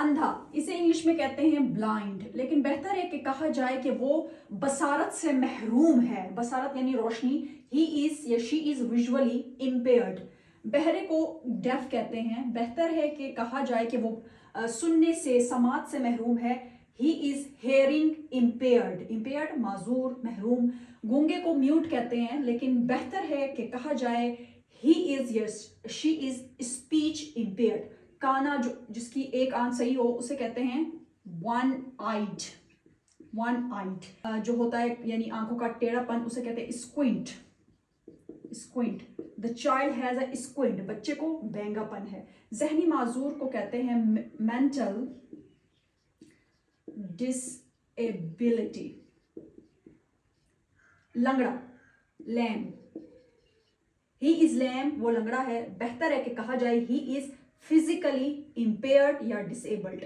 अंधा, इसे इंग्लिश में कहते हैं ब्लाइंड, लेकिन बेहतर है कि कहा जाए कि वो बसारत से महरूम है। बसारत यानी रोशनी। ही इज या शी इज विजुअली इम्पेयर्ड। बहरे को डेफ कहते हैं। बेहतर है कि कहा जाए कि वो सुनने से, समात से महरूम है। He is hearing impaired. Impaired माजूर, महरूम। गूंगे को म्यूट कहते हैं, लेकिन बेहतर है कि कहा जाए ही इज या शी इज स्पीच इम्पेयर्ड। काना जो जिसकी एक आंख सही हो उसे कहते हैं वन आइड। वन आइड जो होता है यानी आंखों का टेढ़ापन, उसे कहते हैं squint. Squint. The child has a squint, बच्चे को बैंगापन है। जहनी माजूर को कहते हैं मेंटल डिसेबिलिटी। लंगड़ा, लैम। ही इज लैम, वो लंगड़ा है। बेहतर है कि कहा जाए ही इज फिजिकली इम्पेयर्ड या डिसेबल्ड।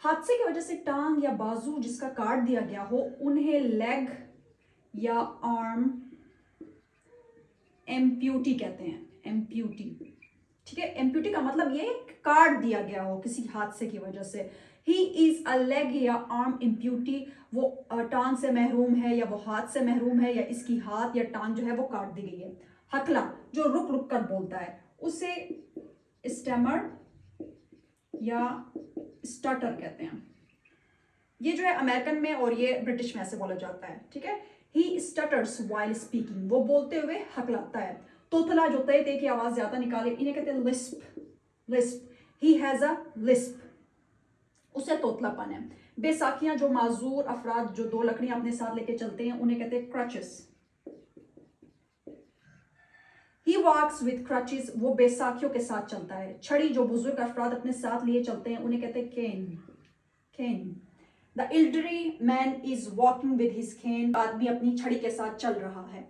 हादसे की वजह से टांग या बाजू जिसका काट दिया गया हो उन्हें लेग या आर्म एम्प्यूटी कहते हैं। एम्प्यूटी, ठीक है। एम्प्यूटी का मतलब ये काट दिया गया हो किसी हादसे की वजह से। ही इज अ लेग या आर्म एम्प्यूटी, वो टांग से महरूम है या वो हाथ से महरूम है, या इसकी हाथ या टांग जो है वो काट दी गई है। हकला, जो रुक रुक कर बोलता है, उसे स्टैमर या स्टटर कहते हैं। ये जो है अमेरिकन में और ये ब्रिटिश में ऐसे बोला जाता है, ठीक है। ही स्टटर्स वाइल स्पीकिंग, वो बोलते हुए हकलाता है। तोतला, जो तय तय की आवाज ज्यादा निकाले, इन्हें कहते हैं Lisp. Lisp, he has a Lisp, उसे तोतलापन है। बेसाखियां, जो माजूर अफराद जो दो लकड़ियां अपने साथ लेके चलते हैं उन्हें कहते हैं crutches. He walks with crutches, वो बेसाखियों के साथ चलता है। छड़ी, जो बुजुर्ग अफराद अपने साथ लिए चलते हैं उन्हें कहते हैं cane. Cane. The elderly man is walking with his cane, आदमी अपनी छड़ी के साथ चल रहा है।